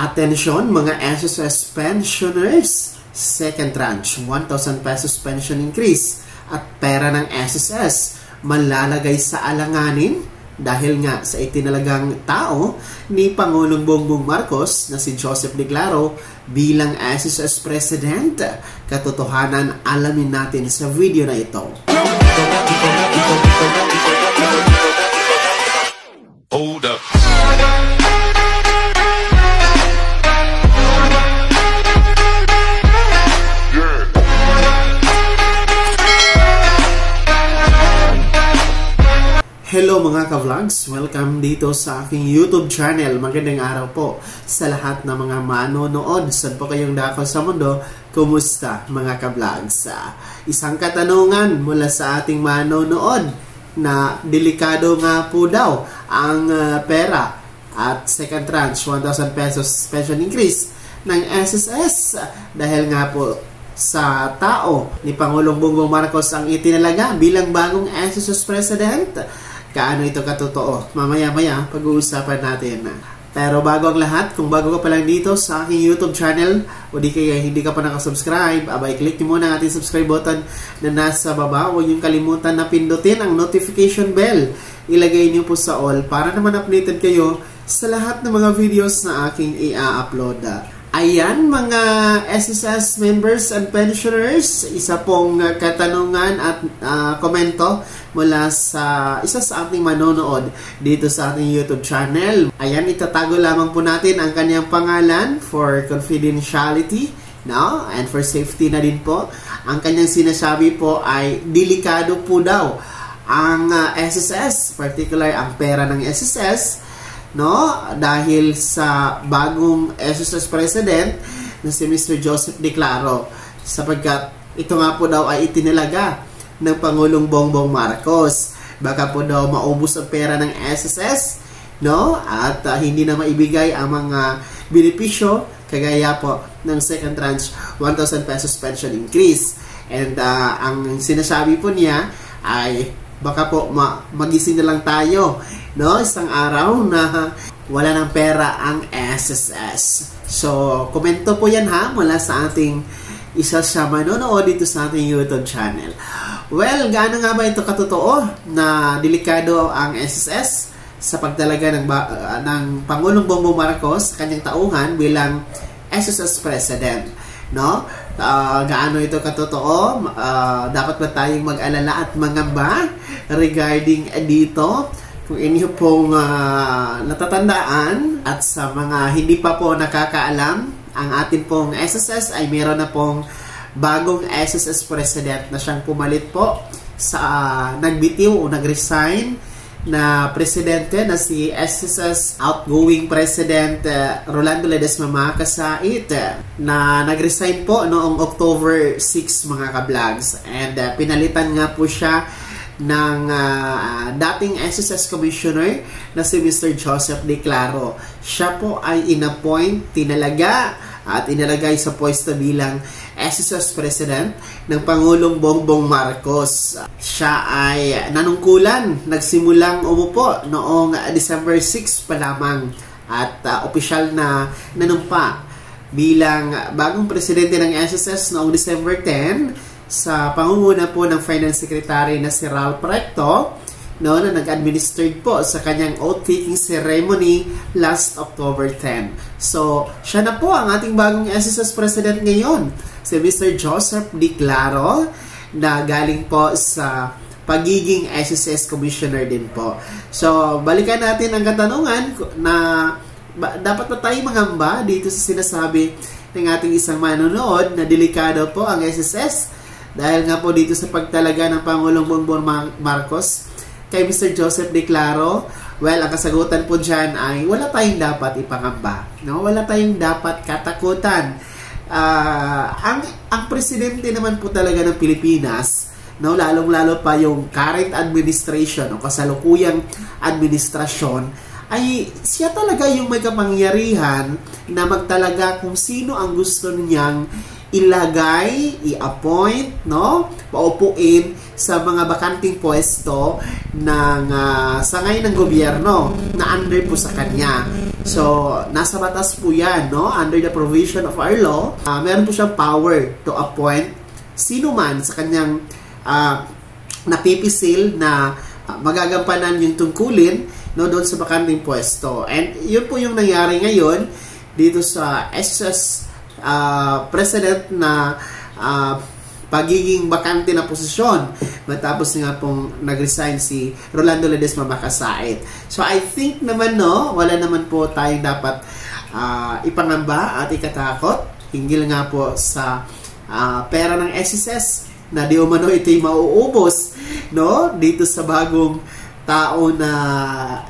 Atensyon mga SSS pensioners, second tranche, 1,000 pesos pension increase at pera ng SSS malalagay sa alanganin dahil nga sa itinalagang tao ni Pangulong Bongbong Marcos na si Joseph Declaro bilang SSS President. Katotohanan alamin natin sa video na ito. Hold up. Hello mga ka-vlogs! Welcome dito sa aking YouTube channel. Magandang araw po sa lahat ng mga manonood. Saan po kayong dako sa mundo? Kumusta mga ka-vlogs? Isang katanungan mula sa ating manonood na delikado nga po daw ang pera at second tranche 1,000 pesos pension increase ng SSS dahil nga po sa tao ni Pangulong Bongbong Marcos ang itinalaga bilang bagong SSS President. Kaano ito katotoo? Mamaya-maya pag-uusapan natin. Pero bago ang lahat, kung bago ka pa lang dito sa aking YouTube channel o di kaya hindi ka pa nakasubscribe, abay click nyo muna ang ating subscribe button na nasa baba. Huwag nyo kalimutan na pindutin ang notification bell. Ilagay nyo po sa all para naman updated kayo sa lahat ng mga videos na aking i-upload. Ayan mga SSS members and pensioners, isa pong katanungan at komento mula sa isa sa ating manonood dito sa ating YouTube channel. Ayan, itatago lamang po natin ang kanyang pangalan for confidentiality, no? And for safety na din po. Ang kanyang sinasabi po ay delikado po daw ang SSS, particular ang pera ng SSS, no, dahil sa bagong SSS President na si Mr. Joseph Declaro, sapagkat ito nga po daw ay itinalaga ng Pangulong Bongbong Marcos. Baka po daw maubos ang pera ng SSS, no, at hindi na maibigay ang mga benepisyo kagaya po ng second tranche 1,000 pesos pension increase. And ang sinasabi po niya ay baka po magising na lang tayo, no, isang araw na wala ng pera ang SSS. So, komento po yan ha mula sa ating isa sa manonood dito sa ating YouTube channel. Well, gaano nga ba ito katotoo na delikado ang SSS sa pagtalaga ng Pangulong Bongbong Marcos sa kanyang tauhan bilang SSS President, no? Gaano ito katotoo? Dapat ba tayong mag-alala at mangamba regarding dito? Kung inyo pong natatandaan at sa mga hindi pa po nakakaalam, ang atin pong SSS ay meron na pong bagong SSS President na siyang pumalit po sa nagbitiw o nag-resign na presidente na si SSS outgoing President Rolando Ledesma Makasait na nag-resign po noong October 6 mga ka-vlogs, and pinalitan nga po siya ng dating SSS Commissioner na si Mr. Joseph Declaro. Siya po ay inappoint, tinalaga at inilagay sa pwesto bilang SSS President ng Pangulong Bongbong Marcos. Siya ay nanungkulan, nagsimulang umupo noong December 6 pa lamang at opisyal na nanumpa bilang bagong presidente ng SSS noong December 10 sa pangunguna po ng Finance Secretary na si Ralph Recto, no, na nag-administered po sa kanyang oath-taking ceremony last October 10. So, siya na po ang ating bagong SSS President ngayon, si Mr. Joseph Declaro, na galing po sa pagiging SSS Commissioner din po. So, balikan natin ang katanungan na dapat na tayong mangamba dito sa sinasabi ng ating isang manonood na delikado po ang SSS dahil nga po dito sa pagtalaga ng Pangulong Bongbong Marcos kay Mr. Joseph Declaro. Well, ang kasagutan po dyan ay wala tayong dapat ipangamba, no? Wala tayong dapat katakutan. Ang presidente naman po talaga ng Pilipinas, no, lalong-lalo pa yung current administration o kasalukuyang administrasyon, ay siya talaga yung may kapangyarihan na magtalaga kung sino ang gusto niyang ilagay, i-appoint, no? Paupuin sa mga bakanting pwesto ng sangay ng gobyerno na under po sa kanya. So, nasa batas po yan, no? Under the provision of our law, meron po siyang power to appoint sino man sa kanyang napipisil na magagampanan yung tungkulin, no, doon sa bakanting pwesto. And yun po yung nangyari ngayon dito sa SSS president na pagiging bakante na posisyon matapos nga pong nag-resign si Rolando Ledesma Bacasait. So I think naman, no, wala naman po tayong dapat ipangamba at ikatakot hinggil nga po sa pera ng SSS na di umano ito'y mauubos, no, dito sa bagong tao na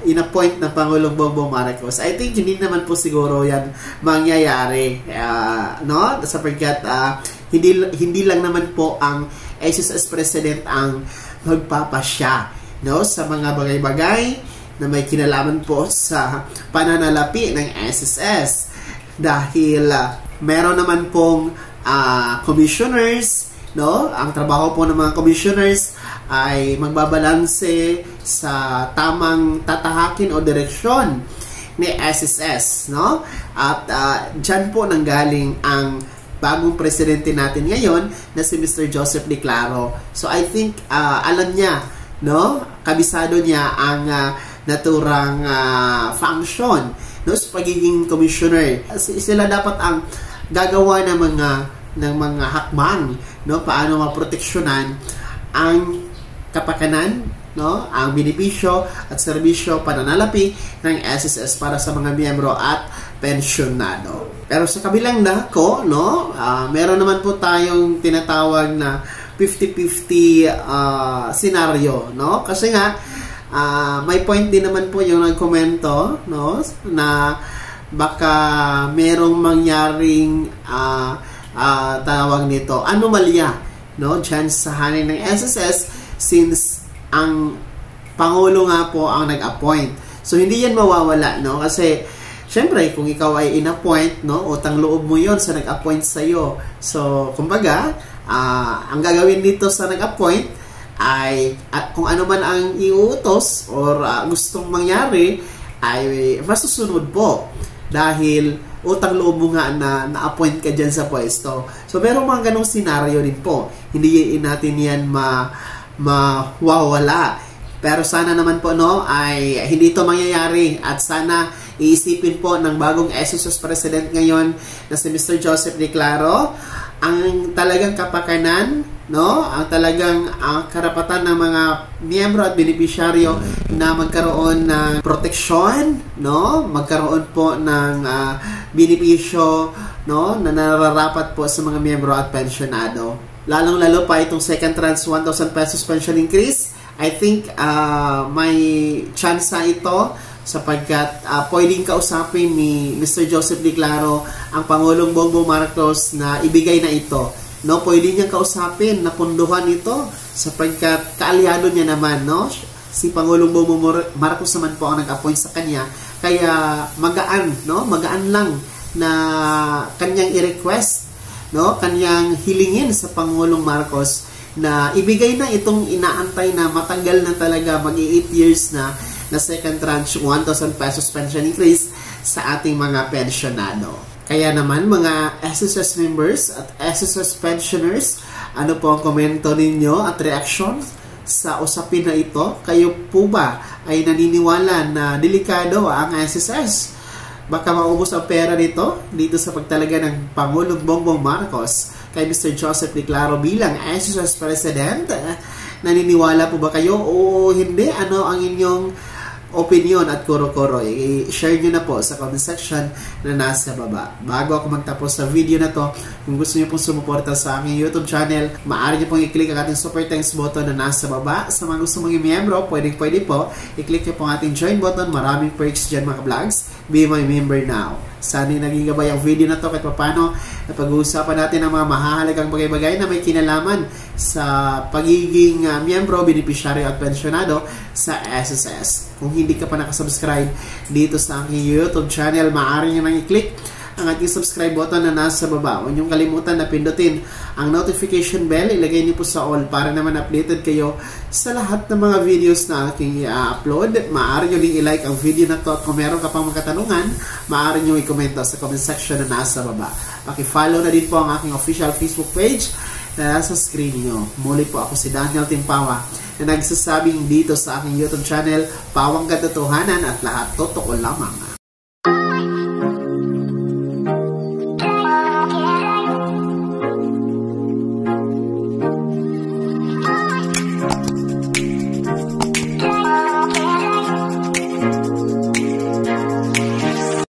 in-appoint ng Pangulong Bongbong Marcos. I think hindi naman po siguro yan mangyayari, no? Sapagkat hindi lang naman po ang SSS President ang magpapasya, no, sa mga bagay-bagay na may kinalaman po sa pananalapi ng SSS. Dahil meron naman pong commissioners, no? Ang trabaho po ng mga commissioners ay magbabalanse sa tamang tatahakin o direksyon ni SSS, no? At dyan po nanggaling ang bagong presidente natin ngayon na si Mr. Joseph Declaro. So I think alam niya, no? Kabisado niya ang naturang function, no, sa pagiging commissioner. Sila dapat ang gagawa ng mga hakbang, no, paano maproteksyonan ang kapakanan, no, ang benepisyo at serbisyo pananalapi ng SSS para sa mga miyembro at pensyonado. Pero sa kabilang dako, no, meron naman po tayong tinatawag na 50-50 scenario, no? Kasi nga may point din naman po yung nagkomento, no, na baka merong mangyaring tawag nito anomalya, no, dyan sa hanin ng SSS since ang Pangulo nga po ang nag-appoint. So hindi yan mawawala, no, kasi syempre kung ikaw ay in-appoint, no, utang loob mo yon sa nag-appoint sa iyo. So kumbaga ang gagawin dito sa nag-appoint ay kung ano man ang iuutos or gustong mangyari ay masusunod po dahil utang loob mo nga na na-appoint ka dyan sa pwesto. So merong mga ganong senaryo din po. Hindi natin yan mawawala. Pero sana naman po, no, ay hindi ito mangyayari at sana iisipin po ng bagong SSS President ngayon na si Mr. Joseph Declaro ang talagang kapakanan, no, ang talagang karapatan ng mga miyembro at benepisyaryo na magkaroon ng proteksyon, no, magkaroon po ng benepisyo, no, na nararapat po sa mga miyembro at pensyonado. Lalong-lalo pa itong second tranche 1,000 pesos pension increase. I think may tsansa ito sapagkat pwedeng kausapin ni Mr. Joseph Declaro ang Pangulong Bongbong Marcos na ibigay na ito. No, pwede niyang kausapin na punduhan ito sapagkat kaalyado niya naman, no? Si Pangulong Bongbong Marcos naman po ang nag-appoint sa kanya. Kaya magaan, no? Magaan lang na kanyang i-request, no, kanyang hilingin sa Pangulong Marcos na ibigay na itong inaantay na matagal na talaga, mag-8 years na second tranche 1,000 pesos pension increase sa ating mga pensyonado. Kaya naman mga SSS members at SSS pensioners, ano po ang komento ninyo at reaction sa usapin na ito? Kayo po ba ay naniniwala na delikado ang SSS? Baka maubos ang pera dito sa pagtalaga ng Pangulong Bongbong Marcos kay Mr. Joseph Declaro bilang SSS President. Naniniwala po ba kayo o hindi? Ano ang inyong opinion at kuro-kuro? I-share nyo na po sa comment section na nasa baba. Bago ako magtapos sa video na to, kung gusto nyo pong sumuporta sa aking YouTube channel, maaari nyo pong i-click ang ating super thanks button na nasa baba. Sa mga gusto mong i-membro, pwede po, i-click nyo pong ating join button. Maraming perks dyan mga vlogs. Be my member now. Sana naging gabay ang video na to kahit paano na pag-uusapan natin ang mga mahahalagang bagay-bagay na may kinalaman sa pagiging miyembro, benepisyaryo at pensyonado sa SSS. Kung hindi ka pa nakasubscribe dito sa aking YouTube channel, maaari nyo nang i-click ang ating subscribe button na nasa baba. Huwag niyong kalimutan na pindutin ang notification bell. Ilagay niyo po sa all para naman updated kayo sa lahat ng mga videos na aking i-upload. Maaari niyo din i-like ang video na to at kung meron ka pang mga katanungan, maaari niyo i-comment sa comment section na nasa baba. Paki-follow na din po ang aking official Facebook page na nasa screen niyo. Muli po ako si Daniel Timpawa na nagsasabing dito sa aking YouTube channel, Pawang Katotohanan at lahat totoo lamang.